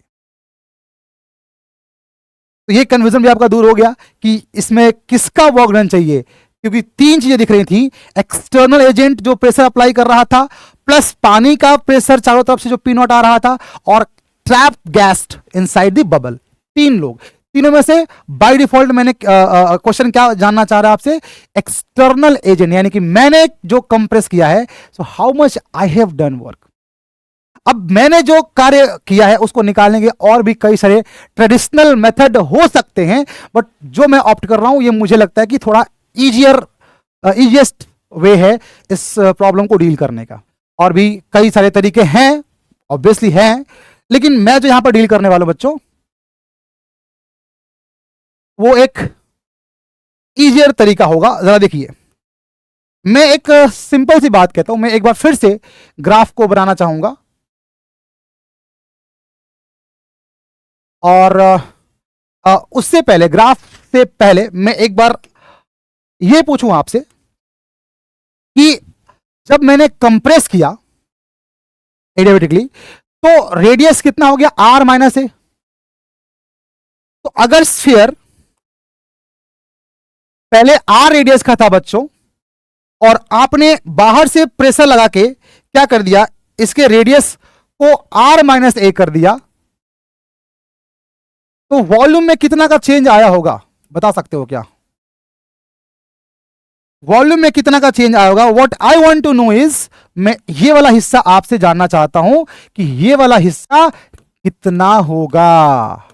तो ये कन्फ्यूजन भी आपका दूर हो गया कि इसमें किसका वर्क डन चाहिए, क्योंकि तीन चीजें दिख रही थी, एक्सटर्नल एजेंट जो प्रेशर अप्लाई कर रहा था, प्लस पानी का प्रेशर चारों तरफ से जो पी नॉट आ रहा था, और trap gas inside the bubble. तीन लोग, तीनों में से बाय डिफॉल्ट मैंने क्वेश्चन क्या जानना चाह रहा है आपसे? एक्सटर्नल एजेंट, यानी कि मैंने जो कंप्रेस किया है, so how much I have done work. अब मैंने जो कार्य किया है उसको निकालने के और भी कई सारे ट्रेडिशनल मेथड हो सकते हैं, बट जो मैं ऑप्ट कर रहा हूं ये मुझे लगता है कि थोड़ा इजिएस्ट वे है इस प्रॉब्लम को डील करने का। और भी कई सारे तरीके हैं, ऑब्वियसली हैं, लेकिन मैं जो यहां पर डील करने वाला हूं बच्चों, वो एक इजियर तरीका होगा। जरा देखिए, मैं एक सिंपल सी बात कहता हूं, मैं एक बार फिर से ग्राफ को बनाना चाहूंगा और उससे पहले, ग्राफ से पहले मैं एक बार ये पूछूं आपसे कि जब मैंने कंप्रेस किया एडियाबेटिकली तो रेडियस कितना हो गया, r माइनस ए। तो अगर स्फीयर पहले r रेडियस का था बच्चों और आपने बाहर से प्रेशर लगा के क्या कर दिया, इसके रेडियस को r माइनस ए कर दिया, तो वॉल्यूम में कितना का चेंज आया होगा, बता सकते हो क्या? वॉल्यूम में कितना का चेंज आया होगा? What I want to know is, मैं ये वाला हिस्सा आपसे जानना चाहता हूं कि ये वाला हिस्सा कितना होगा,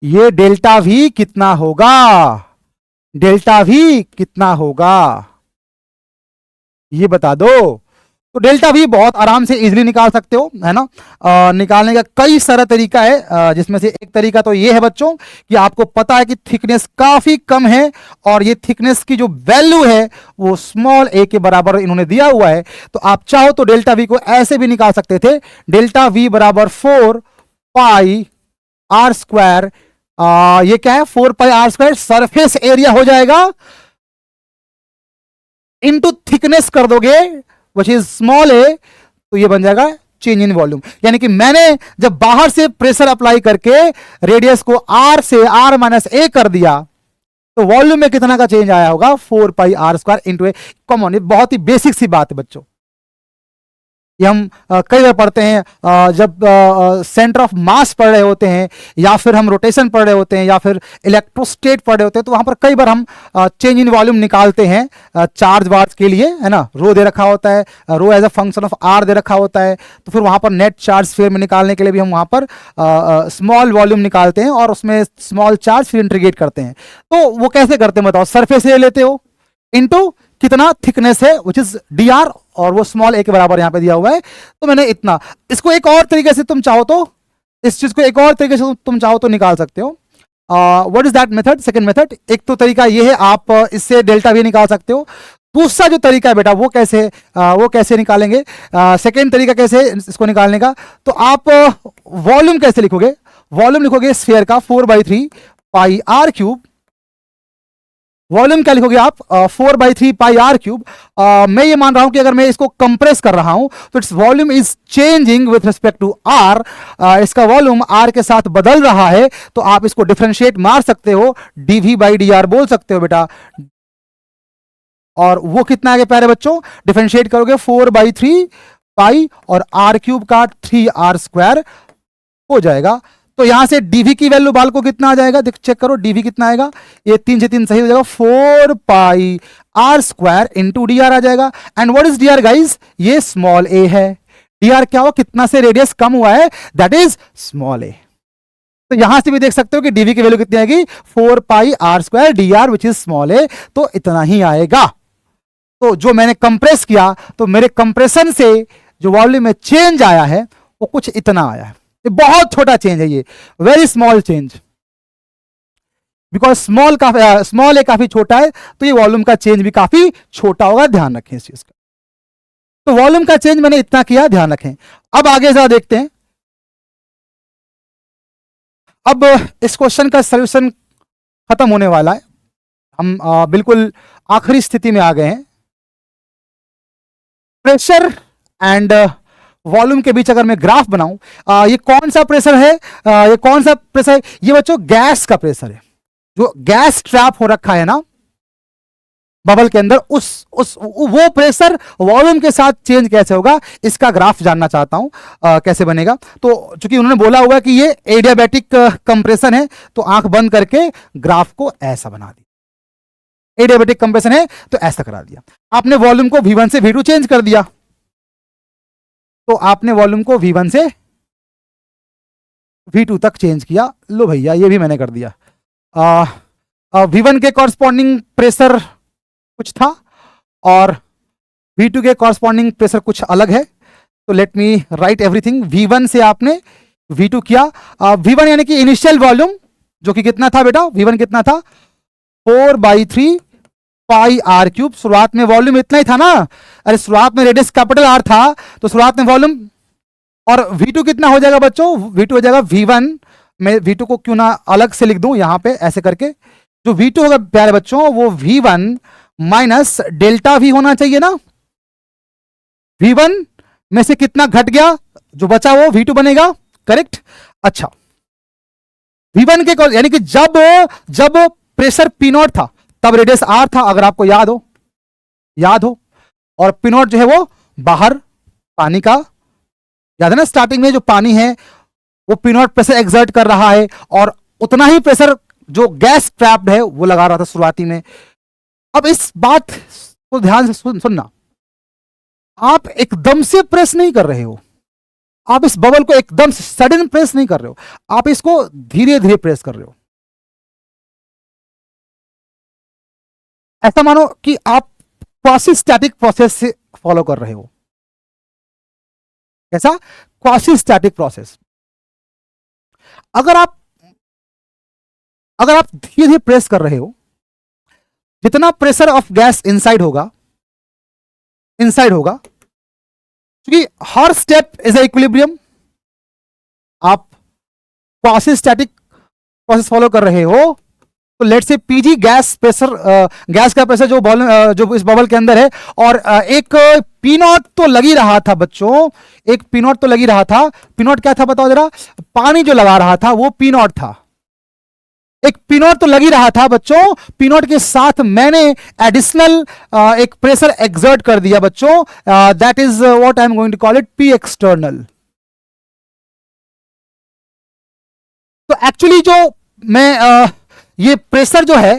ये डेल्टा वी कितना होगा, डेल्टा वी कितना होगा, ये बता दो। तो डेल्टा वी बहुत आराम से इजीली निकाल सकते हो, है ना। निकालने का कई सारा तरीका है, जिसमें से एक तरीका तो ये है बच्चों कि आपको पता है कि थिकनेस काफी कम है और ये थिकनेस की जो वैल्यू है वो स्मॉल ए के बराबर इन्होंने दिया हुआ है। तो आप चाहो तो डेल्टा वी को ऐसे भी निकाल सकते थे, डेल्टा वी बराबर 4 पाई आर स्क्वायर, ये क्या है, 4 pi r square surface area हो जाएगा, इनटू थिकनेस कर दोगे व्हिच इज स्मॉल ए, तो ये बन जाएगा चेंज इन वॉल्यूम। यानी कि मैंने जब बाहर से प्रेशर अप्लाई करके रेडियस को r से r माइनस ए कर दिया तो वॉल्यूम में कितना का चेंज आया होगा, 4 pi r square into a common. ये बहुत ही बेसिक सी बात है बच्चों, ये हम कई बार पढ़ते हैं जब सेंटर ऑफ मास पढ़ रहे होते हैं या फिर हम रोटेशन पढ़ रहे होते हैं या फिर इलेक्ट्रोस्टेट पढ़ रहे होते हैं, तो वहां पर कई बार हम चेंज इन वॉल्यूम निकालते हैं चार्ज वार्ज के लिए, है ना। रो दे रखा होता है, rho as a function of r दे रखा होता है, तो फिर वहां पर नेट चार्ज स्फीयर में निकालने के लिए भी हम वहां पर स्मॉल वॉल्यूम निकालते हैं और उसमें स्मॉल चार्ज फिर इंटीग्रेट करते हैं। तो वो कैसे करते हैं बताओ, सरफेस एरिया लेते हो इनटू कितना थिकनेस है विच इज डी आर, और वो स्मॉल ए के बराबर यहां पे दिया हुआ है, तो मैंने इतना। इसको एक और तरीके से तुम चाहो तो, इस चीज को एक और तरीके से तुम चाहो तो निकाल सकते हो। What is that method, second method. एक तो तरीका ये है, आप इससे डेल्टा वी निकाल सकते हो। दूसरा जो तरीका है बेटा वो कैसे निकालेंगे, सेकेंड तरीका कैसे इसको निकालने का, तो आप वॉल्यूम कैसे लिखोगे, वॉल्यूम लिखोगे स्फीयर का 4/3 पाई आर क्यूब। वॉल्यूम क्या लिखोगे आप, 4/3 पाई आर क्यूब। मैं ये मान रहा हूं कि अगर मैं इसको कंप्रेस कर रहा हूं तो it's volume is changing with respect to R, इसका वॉल्यूम आर के साथ बदल रहा है, तो आप इसको डिफरेंशिएट मार सकते हो, डीवी बाई डी आर बोल सकते हो बेटा। और वो कितना आगे प्यारे बच्चों, डिफरेंशिएट करोगे 4/3 पाई और आर क्यूब का 3r स्क्वायर हो जाएगा। तो यहां से डीवी की वैल्यू बाल को कितना आ जाएगा, देख चेक करो डीवी कितना आएगा, ये 3 से 3 सही हो जाएगा, 4 pi r square into d r आ जाएगा। And what is d r guys, ये स्मॉल ए है। डी आर क्या हुआ, कितना से रेडियस कम हुआ है, दैट इज स्मॉल ए। तो यहां से भी देख सकते हो कि डीवी की वैल्यू कितनी आएगी, 4 pi r square d r which is small a, तो इतना ही आएगा। तो जो मैंने कंप्रेस किया तो मेरे कंप्रेशन से जो वॉल्यूम में चेंज आया है वो कुछ इतना आया है, बहुत छोटा चेंज है ये, very small change, because small a काफी छोटा है तो ये वॉल्यूम का चेंज भी काफी छोटा होगा, ध्यान रखें इस चीज का। तो वॉल्यूम का चेंज मैंने इतना किया, ध्यान रखें। अब आगे जरा देखते हैं, अब इस क्वेश्चन का सॉल्यूशन खत्म होने वाला है, हम बिल्कुल आखिरी स्थिति में आ गए हैं। प्रेशर एंड वॉल्यूम के बीच अगर मैं ग्राफ बनाऊं, ये कौन सा प्रेशर है, ये कौन सा प्रेशर है, ये बच्चों गैस का प्रेशर है, जो गैस ट्रैप हो रखा है ना बबल के अंदर, उस वो प्रेशर वॉल्यूम के साथ चेंज कैसे होगा, इसका ग्राफ जानना चाहता हूं कैसे बनेगा। तो चूंकि उन्होंने बोला हुआ कि ये एडियाबैटिक कंप्रेशन है, तो आंख बंद करके ग्राफ को ऐसा बना दिया। एडियाबैटिक कंप्रेशन है तो ऐसा करा दिया, आपने वॉल्यूम को V1 से V2 चेंज कर दिया, तो आपने वॉल्यूम को V1 से V2 तक चेंज किया। लो भैया ये भी मैंने कर दिया। V1 के कॉरस्पॉन्डिंग प्रेशर कुछ था और V2 के कॉरस्पॉन्डिंग प्रेशर कुछ अलग है। तो let me right everything. V1 से आपने V2 किया। V1 यानी कि इनिशियल वॉल्यूम जो कि कितना था बेटा, V1 कितना था 4/3 पाई आर क्यूब। शुरुआत में वॉल्यूम इतना ही था ना, अरे शुरुआत में रेडियस कैपिटल आर था तो शुरुआत में वॉल्यूम। और V2 कितना हो जाएगा बच्चों, V2 हो जाएगा V1। मैं V2 को क्यों ना अलग से लिख दूं यहां पे ऐसे करके, जो V2 होगा प्यारे बच्चों वो V1 माइनस डेल्टा V होना चाहिए ना। V1 में से कितना घट गया, जो बचा वो V2 बनेगा, करेक्ट। अच्छा V1 के यानी कि जब प्रेशर P0 था तब रेडियस R था, अगर आपको याद हो। और P0 जो है वो बाहर पानी का, याद है ना, स्टार्टिंग में जो पानी है वो P0 प्रेशर एक्सर्ट कर रहा है और उतना ही प्रेशर जो गैस ट्रैप्ड है वो लगा रहा था शुरुआती में। अब इस बात को ध्यान से सुनना, आप एकदम से प्रेस नहीं कर रहे हो, आप इस बबल को एकदम सडन प्रेस नहीं कर रहे हो, आप इसको धीरे धीरे प्रेस कर रहे हो। ऐसा मानो कि आप क्वासी स्टैटिक प्रोसेस से फॉलो कर रहे हो। कैसा? Quasi static process. अगर आप धीरे धीरे प्रेस कर रहे हो, जितना प्रेशर ऑफ गैस इनसाइड होगा क्योंकि हर स्टेप इज इक्विलिब्रियम। आप क्वासी स्टैटिक प्रोसेस फॉलो कर रहे हो तो लेट से पीजी गैस प्रेशर, गैस का प्रेशर जो इस बबल के अंदर है, और एक P0 तो लगी रहा था बच्चों, एक P0 तो लगी रहा था। P0 क्या था बताओ जरा, पानी जो लगा रहा था वो P0 था। एक P0 तो लगी रहा था बच्चों, P0 के साथ मैंने एडिशनल एक प्रेशर एक्सर्ट कर दिया बच्चों, that is what I am going to call it P external. तो एक्चुअली जो मैं ये प्रेशर जो है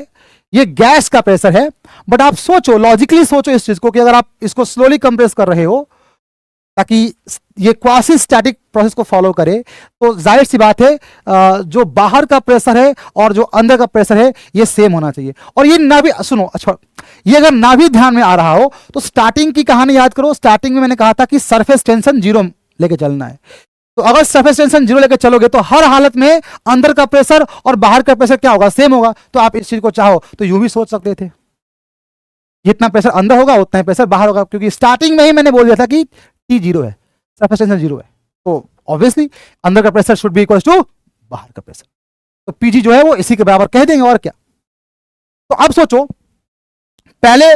ये गैस का प्रेशर है, बट आप सोचो, लॉजिकली सोचो इस चीज को कि अगर आप इसको स्लोली कंप्रेस कर रहे हो ताकि ये क्वासी स्टैटिक प्रोसेस को फॉलो करे, तो जाहिर सी बात है जो बाहर का प्रेशर है और जो अंदर का प्रेशर है ये सेम होना चाहिए। और ये ना भी सुनो, अच्छा ये अगर ना भी ध्यान में आ रहा हो तो स्टार्टिंग की कहानी याद करो। स्टार्टिंग में मैंने कहा था कि सरफेस टेंशन 0 लेके चलना है। तो अगर सरफेस टेंशन 0 लेकर चलोगे तो हर हालत में अंदर का प्रेशर और बाहर का प्रेशर क्या होगा, सेम होगा। तो आप इस चीज को चाहो तो यूं भी सोच सकते थे, जितना प्रेशर अंदर होगा उतना ही प्रेशर बाहर होगा, क्योंकि स्टार्टिंग में ही मैंने बोल दिया था कि T 0 है, सरफेस टेंशन 0 है, तो ऑब्वियसली अंदर का pressure should be equal to बाहर का प्रेशर। तो PG जो है वो इसी के बराबर कह देंगे, और क्या। तो अब सोचो, पहले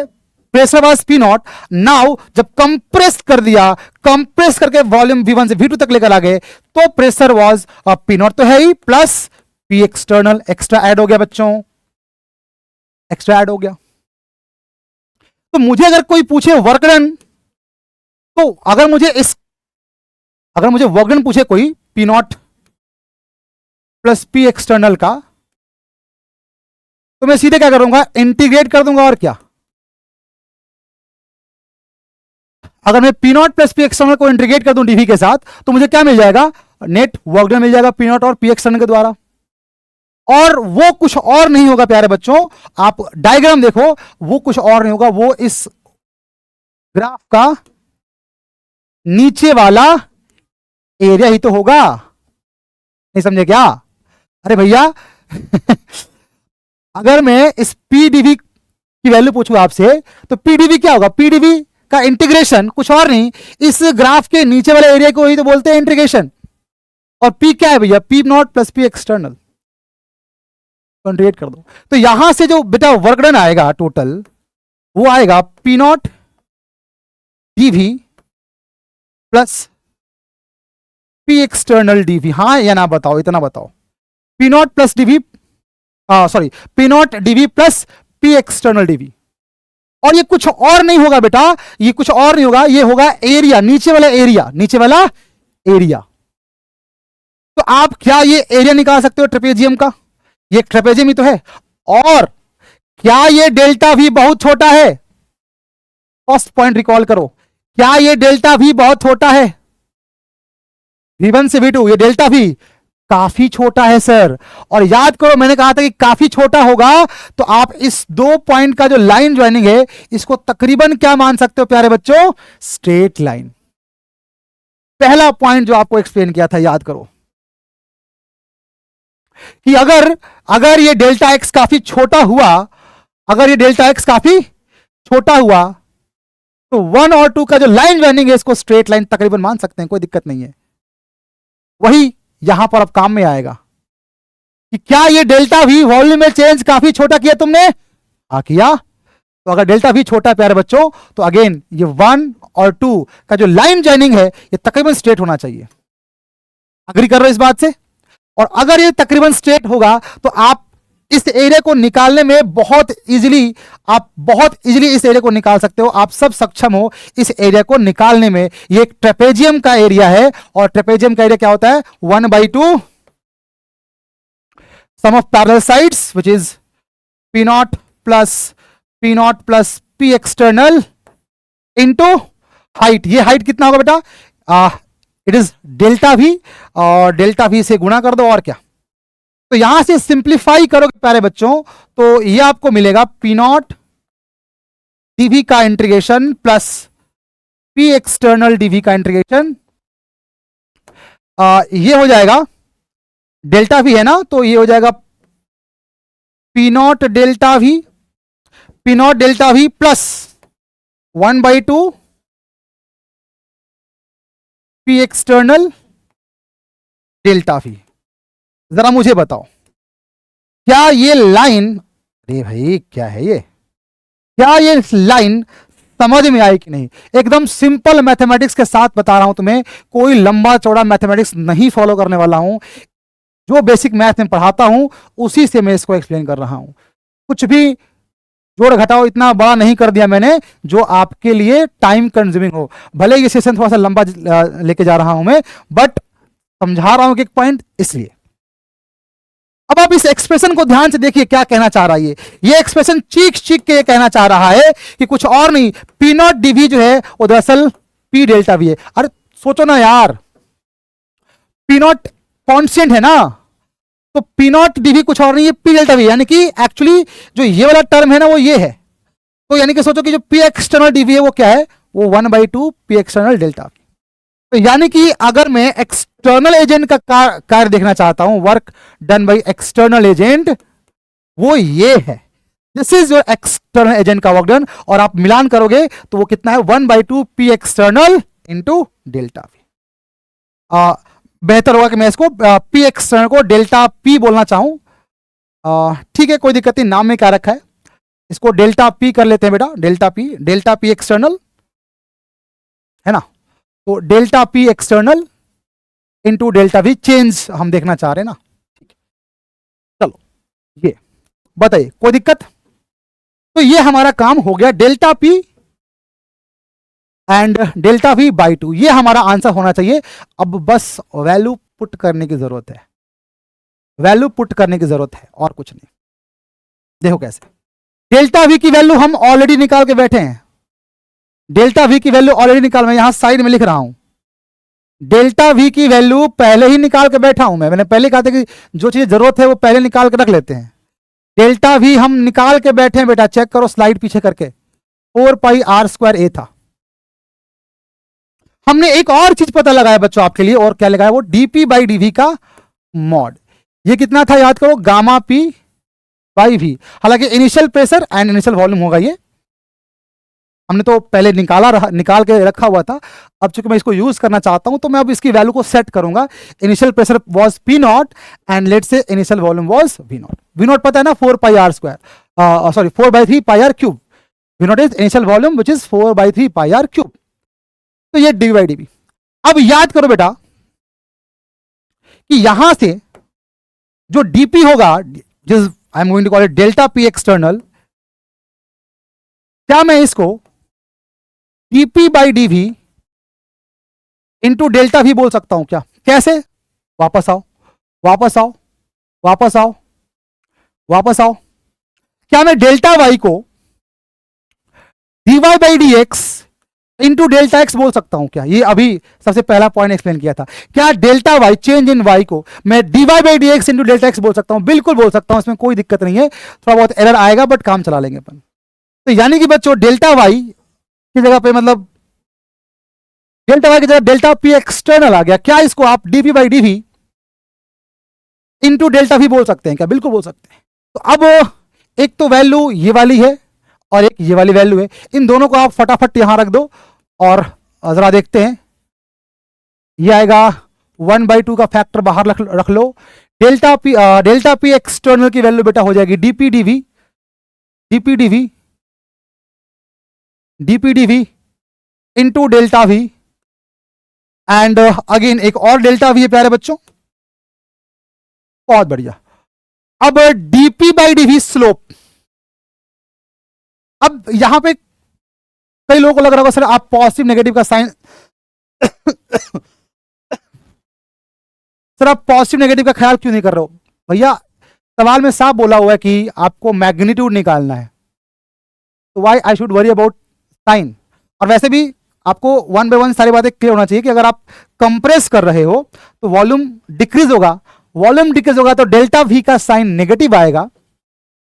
प्रेशर वाज P0, नाउ जब कंप्रेस कर दिया, कंप्रेस करके वॉल्यूम V1 से V2 तक लेकर आ गए, तो प्रेशर वाज P0 तो है ही, plus P external extra add हो गया बच्चों, एक्स्ट्रा ऐड हो गया। तो मुझे अगर कोई पूछे वर्क डन, तो अगर मुझे वर्क डन पूछे कोई P0 प्लस P एक्सटर्नल का, तो मैं सीधे क्या करूंगा, इंटीग्रेट कर दूंगा, और क्या। अगर मैं P0 प्लस P एक्सटर्नल को इंटीग्रेट कर दूं dV के साथ, तो मुझे क्या मिल जाएगा, नेट वर्क डन मिल जाएगा P0 और P एक्सटर्नल के द्वारा। और वो कुछ और नहीं होगा प्यारे बच्चों, आप डायग्राम देखो, वो कुछ और नहीं होगा, वो इस ग्राफ का नीचे वाला एरिया ही तो होगा। नहीं समझे क्या? अरे भैया अगर मैं इस PdV की वैल्यू पूछूं आपसे, तो PdV क्या होगा, PdV का इंटीग्रेशन कुछ और नहीं, इस ग्राफ के नीचे वाले एरिया को ही तो बोलते हैं इंटीग्रेशन। और P क्या है भैया, P0 plus P external, integrate कर दो। तो यहां से जो बेटा वर्क डन आएगा टोटल, वो आएगा P0 dV plus P external dV। हाँ या ना बताओ, इतना बताओ। P0 plus dV, sorry P0 dV plus P external dV। और ये कुछ और नहीं होगा बेटा, ये कुछ और नहीं होगा, ये होगा एरिया, नीचे वाला एरिया। तो आप क्या ये एरिया निकाल सकते हो ट्रेपेजियम का, ये ट्रेपेजियम ही तो है। और क्या ये डेल्टा V बहुत छोटा है, फर्स्ट पॉइंट रिकॉल करो, क्या ये डेल्टा V बहुत छोटा है? V1 से V2, ये डेल्टा V काफी छोटा है सर। और याद करो मैंने कहा था कि काफी छोटा होगा तो आप इस 2 पॉइंट का जो लाइन ज्वाइनिंग है इसको तकरीबन क्या मान सकते हो प्यारे बच्चों, स्ट्रेट लाइन। पहला पॉइंट जो आपको एक्सप्लेन किया था याद करो कि अगर ये डेल्टा एक्स काफी छोटा हुआ, अगर ये डेल्टा एक्स काफी छोटा हुआ तो 1 और 2 का जो लाइन ज्वाइनिंग है इसको स्ट्रेट लाइन तकरीबन मान सकते हैं, कोई दिक्कत नहीं है। वही यहां पर अब काम में आएगा कि क्या ये डेल्टा वी वॉल्यूम में चेंज काफी छोटा किया तुमने, हाँ किया। तो अगर डेल्टा वी छोटा है प्यारे बच्चों तो अगेन ये 1 और 2 का जो लाइन ज्वाइनिंग है ये तकरीबन स्ट्रेट होना चाहिए। अग्री कर रहे हो इस बात से? और अगर ये तकरीबन स्ट्रेट होगा तो आप इस एरिया को निकालने में बहुत इजीली इस एरिया को निकाल सकते हो। आप सब सक्षम हो इस एरिया को निकालने में। ये एक ट्रेपेजियम का एरिया है और ट्रेपेजियम का एरिया क्या होता है, 1/2 sum of parallel sides which is P0 plus P external into height. ये हाइट कितना होगा बेटा, इट इज डेल्टा V और डेल्टा V से गुणा कर दो और क्या। तो यहां से सिंप्लीफाई करोगे प्यारे बच्चों तो ये आपको मिलेगा P0 dV का integration plus P external dV का इंटीग्रेशन। ये हो जाएगा डेल्टा V है ना, तो ये हो जाएगा P0 delta V plus 1/2 P external delta V। जरा मुझे बताओ क्या ये लाइन, अरे भाई क्या है ये, क्या ये लाइन समझ में आई कि नहीं? एकदम सिंपल मैथमेटिक्स के साथ बता रहा हूं तुम्हें, कोई लंबा चौड़ा मैथमेटिक्स नहीं फॉलो करने वाला हूं। जो बेसिक मैथ में पढ़ाता हूं उसी से मैं इसको एक्सप्लेन कर रहा हूं। कुछ भी जोड़ घटाओ इतना बड़ा नहीं कर दिया मैंने जो आपके लिए टाइम कंज्यूमिंग हो। भले ये सेशन थोड़ा सा लंबा लेके जा रहा हूं मैं, बट समझा रहा हूं कि एक पॉइंट इसलिए। अब आप इस एक्सप्रेशन को ध्यान से देखिए क्या कहना चाह रहा है। ये एक्सप्रेशन चीख के कहना चाह रहा है कि कुछ और नहीं, P0 dV जो है वो दरअसल P डेल्टा V है। अरे सोचो ना यार, P0 कांस्टेंट है ना, तो P0 dV कुछ और नहीं है, P डेल्टा V। यानी कि एक्चुअली जो ये वाला टर्म है ना वो ये है। तो यानी कि सोचो कि जो P एक्सटर्नल dV है वो क्या है, वो 1/2 P एक्सटर्नल डेल्टा V। तो यानी कि अगर मैं एक्सटर्नल एजेंट का कार्य देखना चाहता हूं, work done by external agent, वो ये है, this is your external agent का वर्क डन। और आप मिलान करोगे तो वो कितना है, 1/2 P external into delta V। बेहतर होगा कि मैं इसको P एक्सटर्नल को डेल्टा P बोलना चाहूं। ठीक है, कोई दिक्कत नहीं, नाम में क्या रखा है, इसको डेल्टा P कर लेते हैं बेटा, डेल्टा P एक्सटर्नल है ना। तो delta P external into delta V change हम देखना चाह रहे हैं ना। चलो ये बताइए, कोई दिक्कत? तो ये हमारा काम हो गया, delta P and delta V/2, ये हमारा आंसर होना चाहिए। अब बस वैल्यू पुट करने की जरूरत है, वैल्यू पुट करने की जरूरत है और कुछ नहीं। देखो कैसे, डेल्टा V की वैल्यू हम ऑलरेडी निकाल के बैठे हैं, डेल्टा V की वैल्यू ऑलरेडी निकाल, मैं यहां साइड में लिख रहा हूं, डेल्टा V की वैल्यू पहले ही निकाल के बैठा हूं मैंने पहले कहा था कि जो चीज जरूरत है वो पहले निकाल के रख लेते हैं। डेल्टा V हम निकाल के बैठे हैं बेटा, चेक करो स्लाइड पीछे करके, 4πr² था। हमने एक और चीज पता लगाया बच्चों आपके लिए, और क्या लगाया, वो dP/dV का मॉड। ये कितना था याद करो, Γp/V। हालांकि initial pressure and initial volume होगा, ये हमने तो पहले निकाल के रखा हुआ था। अब चूंकि मैं इसको यूज करना चाहता हूं तो मैं अब इसकी वैल्यू को सेट करूंगा। Initial pressure was P0 and let से initial volume was V0। V0 पता है ना, 4πr², sorry 4/3πr³। V0 is initial volume which is 4/3πr³। तो ये dV/dV। अब याद करो बेटा कि यहां से जो dP होगा, जिस I am going to call it delta P external, क्या मैं इसको dP/dV इंटू डेल्टा V बोल सकता हूं क्या? कैसे? वापस आओ, वापस आओ, वापस आओ, वापस आओ। क्या मैं डेल्टा Y को dy/dx इंटू डेल्टा एक्स बोल सकता हूं क्या? ये अभी सबसे पहला पॉइंट एक्सप्लेन किया था। क्या delta Y, change in Y को मैं dy by D X into delta X बोल सकता हूं? बिल्कुल बोल सकता हूं, इसमें कोई दिक्कत नहीं है। थोड़ा बहुत एरर आएगा बट काम चला लेंगे अपन। तो यानी कि बच्चों डेल्टा वाई की जगह पे मतलब डेल्टा वाई की जगह डेल्टा पी एक्सटर्नल आ गया। क्या इसको आप DP by DV into delta भी बोल सकते हैं क्या? बिल्कुल बोल सकते हैं। तो अब एक तो वैल्यू ये वाली है और एक ये वाली वैल्यू है, इन दोनों को आप फटाफट यहां रख दो और जरा देखते हैं। ये आएगा 1/2 का फैक्टर बाहर रख लो। डेल्टा पी एक्सटर्नल की वैल्यू बेटा हो जाएगी DP DV DP DV DP DV into delta V and again एक और डेल्टा वी है प्यारे बच्चों। बहुत बढ़िया। अब डीपी बाई डीवी स्लोप। अब यहां पे कई लोगों को लग रहा होगा सर आप पॉजिटिव नेगेटिव का साइन सर आप पॉजिटिव नेगेटिव का ख्याल क्यों नहीं कर रहे हो? भैया सवाल में साफ बोला हुआ है कि आपको मैग्नीट्यूड निकालना है, तो why I should worry about sign? और वैसे भी आपको 1 बाय 1 सारी बातें क्लियर होना चाहिए कि अगर आप कंप्रेस कर रहे हो तो वॉल्यूम डिक्रीज होगा। वॉल्यूम डिक्रीज होगा तो डेल्टा वी का साइन नेगेटिव आएगा,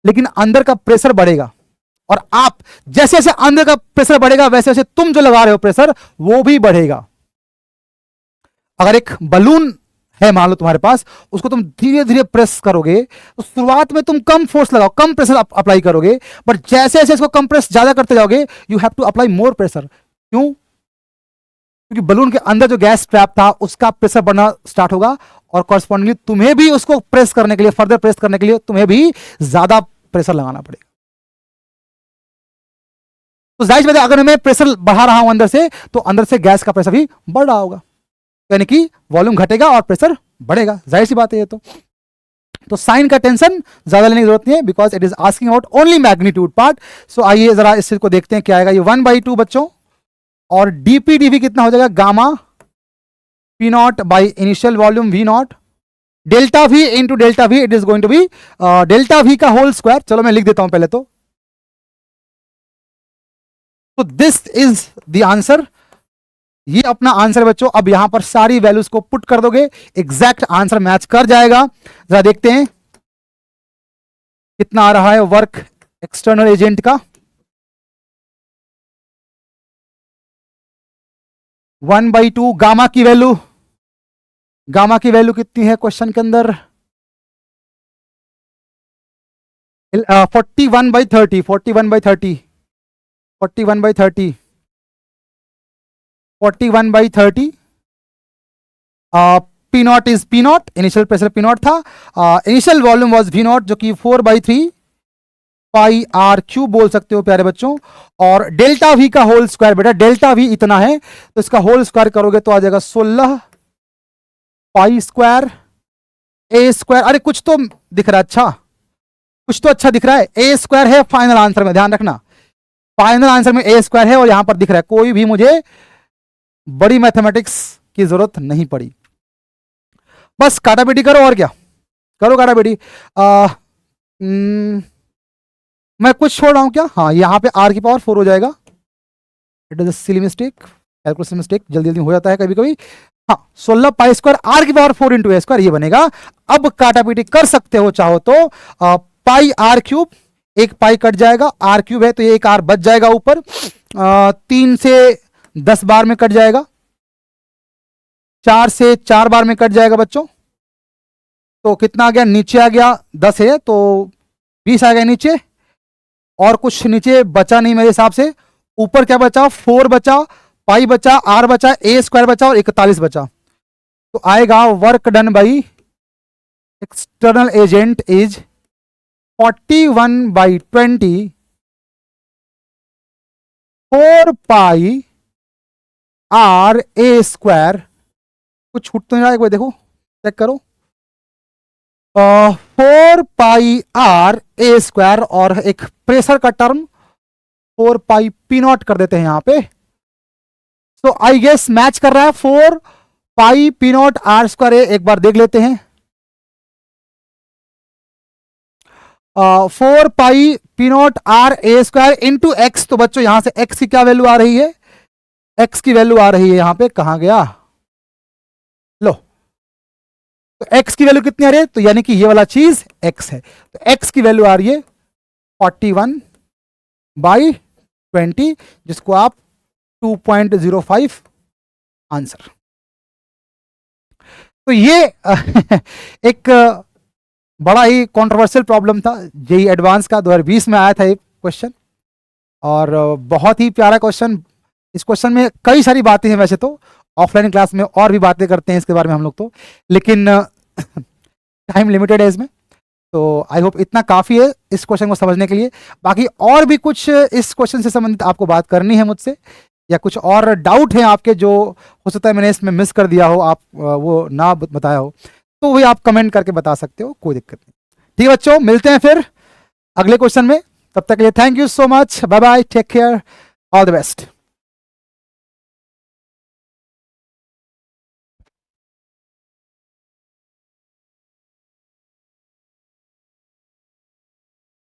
लेकिन अंदर का प्रेशर बढ़ेगा। और आप जैसे जैसे अंदर का प्रेशर बढ़ेगा वैसे वैसे तुम जो लगा रहे हो प्रेशर वो भी बढ़ेगा। अगर एक बलून है मान लो तुम्हारे पास, उसको तुम धीरे धीरे प्रेस करोगे तो शुरुआत में तुम कम फोर्स लगाओ, कम प्रेशर अप्लाई करोगे, बट जैसे जैसे इसको कंप्रेस ज्यादा करते जाओगे you have to apply more pressure. क्यों? क्योंकि बलून के अंदर जो गैस ट्रैप था उसका प्रेशर बढ़ना स्टार्ट होगा और कॉरस्पॉन्डिंगली तुम्हें भी उसको प्रेस करने के लिए, फर्दर प्रेस करने के लिए तुम्हें भी ज्यादा प्रेशर लगाना पड़ेगा। तो जाहिर बात है अगर मैं प्रेशर बढ़ा रहा हूं अंदर से तो अंदर से गैस का प्रेशर भी बढ़ रहा होगा, यानी कि वॉल्यूम घटेगा और प्रेशर बढ़ेगा। जाहिर सी बात है ये तो साइन का टेंशन ज्यादा लेने की जरूरत नहीं है because it is asking about only magnitude part. So आइए जरा इस चीज को देखते हैं क्या आएगा। ये 1/2 बच्चों और डीपी डीवी कितना हो जाएगा? Gamma P naught by initial volume V naught delta V into delta V, it is going to be delta V का होल स्क्वायर। चलो मैं लिख देता हूं पहले तो दिस इज द आंसर। ये अपना आंसर बच्चों। अब यहां पर सारी वैल्यूज को पुट कर दोगे, एग्जैक्ट आंसर मैच कर जाएगा। जरा देखते हैं कितना आ रहा है वर्क एक्सटर्नल एजेंट का। 1/2 गामा की वैल्यू कितनी है क्वेश्चन के अंदर? 41/30 41/30 41/30 41/30। P naught is p naught, initial pressure p naught था, initial volume was v naught जो कि 4/3 पाई आर क्यूब बोल सकते हो प्यारे बच्चों। और डेल्टा वी का होल स्क्वायर, बेटा डेल्टा वी इतना है तो इसका होल स्क्वायर करोगे तो आ जाएगा 16 पाई स्क्वायर ए स्क्वायर। अरे कुछ तो दिख रहा है, अच्छा कुछ तो अच्छा दिख रहा है। ए स्क्वायर है फाइनल आंसर में, ध्यान रखना फाइनल आंसर में ए स्क्वायर है और यहां पर दिख रहा है। कोई भी मुझे बड़ी मैथमेटिक्स की जरूरत नहीं पड़ी, बस काटाबेटी करो और क्या करो काटाबेटी। मैं कुछ छोड़ रहा हूं क्या? हाँ यहां पे r की पावर 4 हो जाएगा। It is a silly mistake, calculation mistake, जल्दी जल्दी हो जाता है कभी कभी। हाँ 16 पाई स्क्वायर r की पावर 4 इंटू ए स्क्वायर ये बनेगा। अब काटाबेटी कर सकते हो चाहो तो पाई आर क्यूब, एक पाई कट जाएगा, आर क्यूब है तो ये एक आर बच जाएगा ऊपर, 3 से 10 बार में कट जाएगा, 4 से 4 बार में कट जाएगा बच्चों। तो कितना आ गया? नीचे आ गया 10 है तो 20 आ गया नीचे, और कुछ नीचे बचा नहीं मेरे हिसाब से। ऊपर क्या बचा? 4 बचा, पाई बचा, आर बचा, ए स्क्वायर बचा और 41 बचा। तो आएगा work done by external agent is 41/20 4 pi R A square. कुछ छूट तो नहीं रहा है? कोई देखो चेक करो। 4 पाई आर ए स्क्वायर और एक प्रेशर का टर्म 4 पाई पी नॉट कर देते हैं यहां पे। सो आई गेस मैच कर रहा है 4 pi p naught r square a. एक बार देख लेते हैं। 4 पाई पी नॉट आर ए स्क्वायर इंटू एक्स। तो बच्चों यहां से एक्स की क्या वैल्यू आ रही है? x की वैल्यू आ रही है यहाँ पे, कहाँ गया, लो, तो x की वैल्यू कितनी आ रही है, तो यानी कि ये वाला चीज x है, तो x की वैल्यू आ रही है 41/20, जिसको आप 2.05 आंसर। तो ये एक बड़ा ही कंट्रोवर्शियल प्रॉब्लम था, जेई एडवांस का 2020 में आया था एक क्वेश्चन, और बहुत ही प्यारा क्वेश्चन। इस क्वेश्चन में कई सारी बातें हैं, वैसे तो ऑफलाइन क्लास में और भी बातें करते हैं इसके बारे में हम लोग तो, लेकिन टाइम लिमिटेड है इसमें, तो आई होप इतना काफ़ी है इस क्वेश्चन को समझने के लिए। बाकी और भी कुछ इस क्वेश्चन से संबंधित आपको बात करनी है मुझसे, या कुछ और डाउट है आपके जो हो सकता है मैंने इसमें मिस कर दिया हो, आप वो ना बताया हो, तो वही आप कमेंट करके बता सकते हो, कोई दिक्कत नहीं। ठीक है बच्चों, मिलते हैं फिर अगले क्वेश्चन में, तब तक के लिए thank you so much, bye bye, take care, all the best.